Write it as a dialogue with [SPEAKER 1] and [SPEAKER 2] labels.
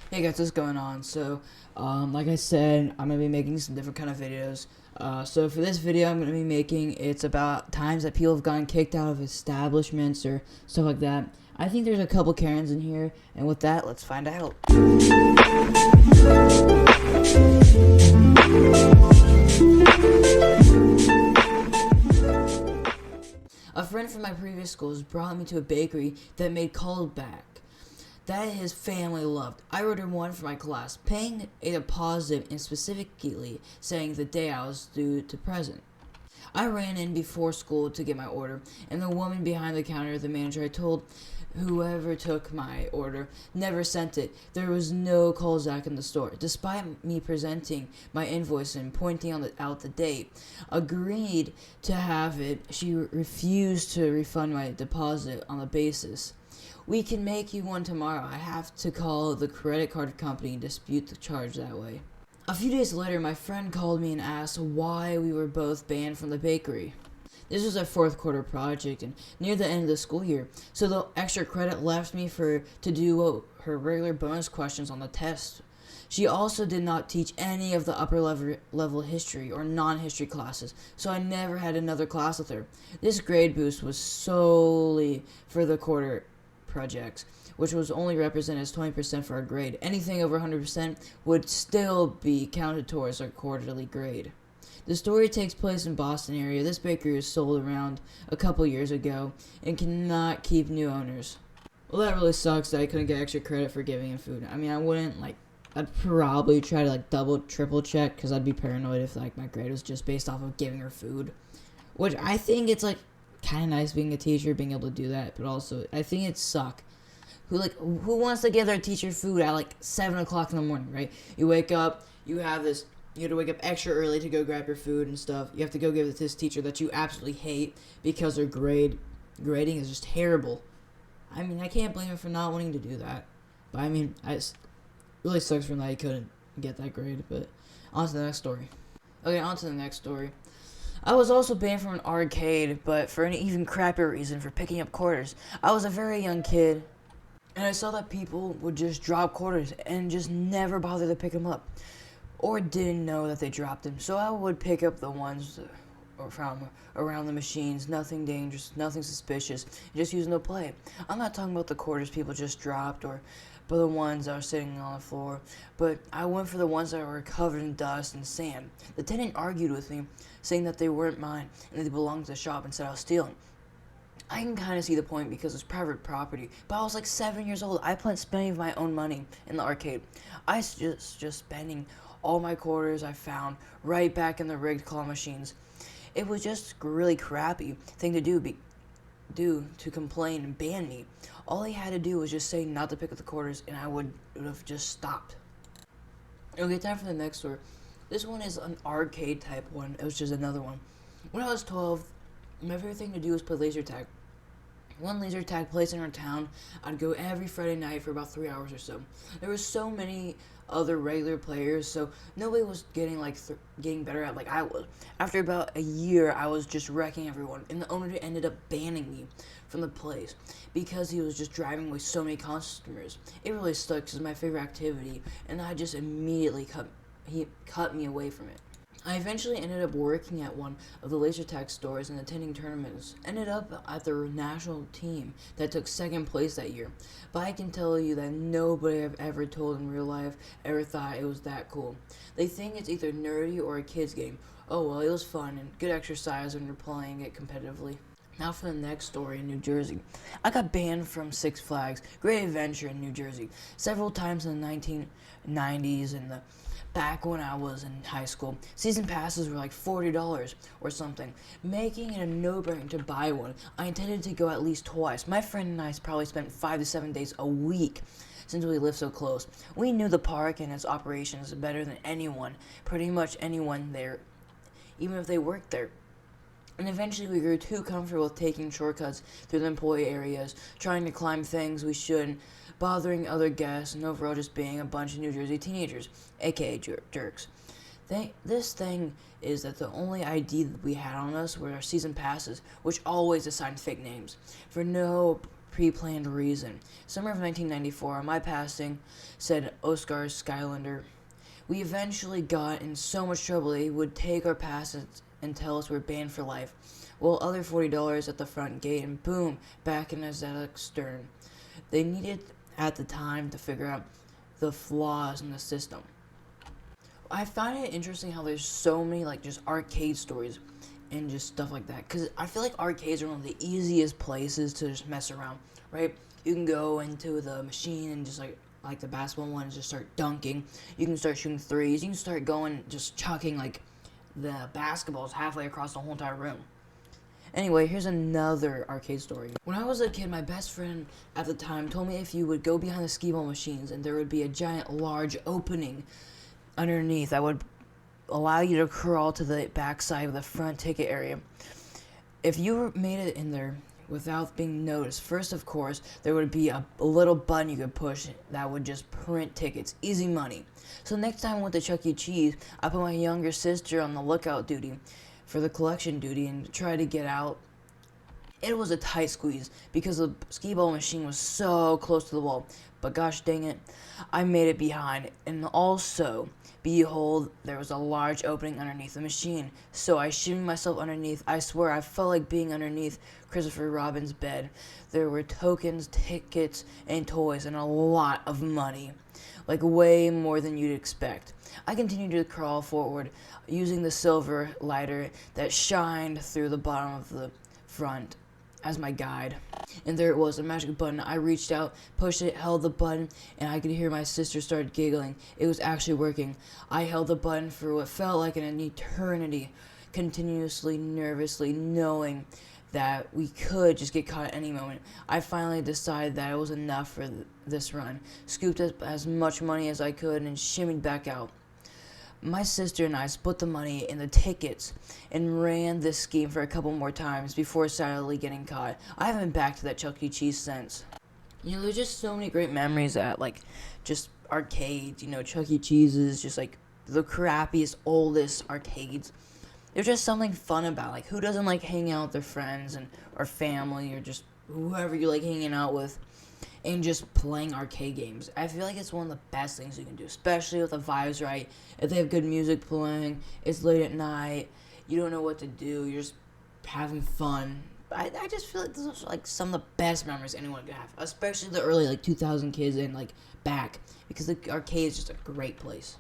[SPEAKER 1] Hey guys, what's going on? Like I said, I'm gonna be making some different kind of videos. So for this video, I'm gonna be making it's about times that people have gotten kicked out of establishments or stuff like that. I think there's a couple Karens in here, and with that, let's find out. A friend from my previous schools brought me to a bakery that made callback that his family loved. I ordered one for my class, paying a deposit and specifically saying the day I was due to present. I ran in before school to get my order, and the woman behind the counter, the manager, I told whoever took my order, never sent it. There was no callback in the store. Despite me presenting my invoice and pointing out the date, agreed to have it, she refused to refund my deposit on the basis. We can make you one tomorrow. I have to call the credit card company and dispute the charge that way. A few days later, my friend called me and asked why we were both banned from the bakery. This was a fourth quarter project and near the end of the school year, so the extra credit left me to do her regular bonus questions on the test. She also did not teach any of the upper level history or non-history classes, so I never had another class with her. This grade boost was solely for the quarter projects, which was only represented as 20% for our grade. Anything over 100% would still be counted towards our quarterly grade. The story takes place in Boston area. This bakery was sold around a couple years ago and cannot keep new owners. Well, that really sucks that I couldn't get extra credit for giving him food. I mean, I'd probably try to double, triple check because I'd be paranoid if my grade was just based off of giving her food. Which I think it's kind of nice being a teacher, being able to do that, but also I think it suck. Who wants to give their teacher food at 7 o'clock in the morning, right? You wake up, you have to wake up extra early to go grab your food and stuff. You have to go give it to this teacher that you absolutely hate because their grading is just terrible. I mean, I can't blame him for not wanting to do that. But I mean, it really sucks for him that he couldn't get that grade. But on to the next story. Okay, on to the next story. I was also banned from an arcade, but for an even crappier reason, for picking up quarters. I was a very young kid, and I saw that people would just drop quarters and just never bother to pick them up, or didn't know that they dropped them. So I would pick up the ones from around the machines, nothing dangerous, nothing suspicious, just using to play. I'm not talking about the quarters people just dropped, but the ones that were sitting on the floor. But I went for the ones that were covered in dust and sand. The tenant argued with me, saying that they weren't mine and that they belonged to the shop and said I was stealing. I can kind of see the point because it's private property, but I was 7 years old. I planned spending my own money in the arcade. I was just spending all my quarters I found right back in the rigged claw machines. It was just a really crappy thing to do to complain and ban me. All he had to do was just say not to pick up the quarters, and I would have just stopped. Okay, time for the next story. This one is an arcade type one. It was just another one. When I was 12, my favorite thing to do was play laser tag. One laser tag place in our town, I'd go every Friday night for about 3 hours or so. There were so many other regular players, so nobody was getting getting better at I was. After about a year, I was just wrecking everyone, and the owner ended up banning me from the place because he was just driving away so many customers. It really sucked because it was my favorite activity, and I just immediately he cut me away from it. I eventually ended up working at one of the laser tag stores and attending tournaments. Ended up at the national team that took second place that year. But I can tell you that nobody I've ever told in real life ever thought it was that cool. They think it's either nerdy or a kid's game. Oh well, it was fun and good exercise when you're playing it competitively. Now for the next story in New Jersey. I got banned from Six Flags Great Adventure in New Jersey several times in the 1990s and back when I was in high school. Season passes were $40 or something, making it a no-brainer to buy one. I intended to go at least twice. My friend and I probably spent 5 to 7 days a week since we lived so close. We knew the park and its operations better than anyone, pretty much anyone there, even if they worked there. And eventually we grew too comfortable with taking shortcuts through the employee areas, trying to climb things we shouldn't, bothering other guests, and overall just being a bunch of New Jersey teenagers, aka jerks. This thing is that the only ID that we had on us were our season passes, which always assigned fake names. For no pre-planned reason. Summer of 1994, my passing, said Oscar Skylander. We eventually got in so much trouble they would take our passes and tell us we're banned for life. Well, other $40 at the front gate, and boom, back in Aztec Stern. They needed at the time to figure out the flaws in the system. I find it interesting how there's so many like just arcade stories and just stuff like that, because I feel like arcades are one of the easiest places to just mess around, right? You can go into the machine and just like the basketball one, and just start dunking. You can start shooting threes. You can start going, just chucking like the basketballs halfway across the whole entire room. Anyway, here's another arcade story. When I was a kid, my best friend at the time told me if you would go behind the skee-ball machines and there would be a giant, large opening underneath that would allow you to crawl to the backside of the front ticket area. If you made it in there without being noticed, first, of course, there would be a little button you could push that would just print tickets. Easy money. So next time I went to Chuck E. Cheese, I put my younger sister on the lookout duty for the collection duty and tried to get out. It was a tight squeeze because the skee-ball machine was so close to the wall. But gosh dang it, I made it behind. And also, behold, there was a large opening underneath the machine. So I shimmied myself underneath. I swear, I felt like being underneath Christopher Robin's bed. There were tokens, tickets, and toys, and a lot of money. Like way more than you'd expect. I continued to crawl forward, using the silver lighter that shined through the bottom of the front as my guide. And there it was, a magic button. I reached out, pushed it, held the button, and I could hear my sister start giggling. It was actually working. I held the button for what felt like an eternity, continuously, nervously, knowing that we could just get caught at any moment. I finally decided that it was enough for this run, scooped up as much money as I could, and shimmied back out. My sister and I split the money and the tickets and ran this scheme for a couple more times before sadly getting caught. I haven't been back to that Chuck E. Cheese since. You know, there's just so many great memories at, like, just arcades. You know, Chuck E. Cheese is just, like, the crappiest, oldest arcades. There's just something fun about it. Like, who doesn't like hanging out with their friends and or family or just whoever you like hanging out with and just playing arcade games? I feel like it's one of the best things you can do, especially with the vibes right. If they have good music playing, it's late at night, you don't know what to do, you're just having fun. I just feel like this is like some of the best memories anyone could have, especially the early like 2000 kids and like back, because the arcade is just a great place.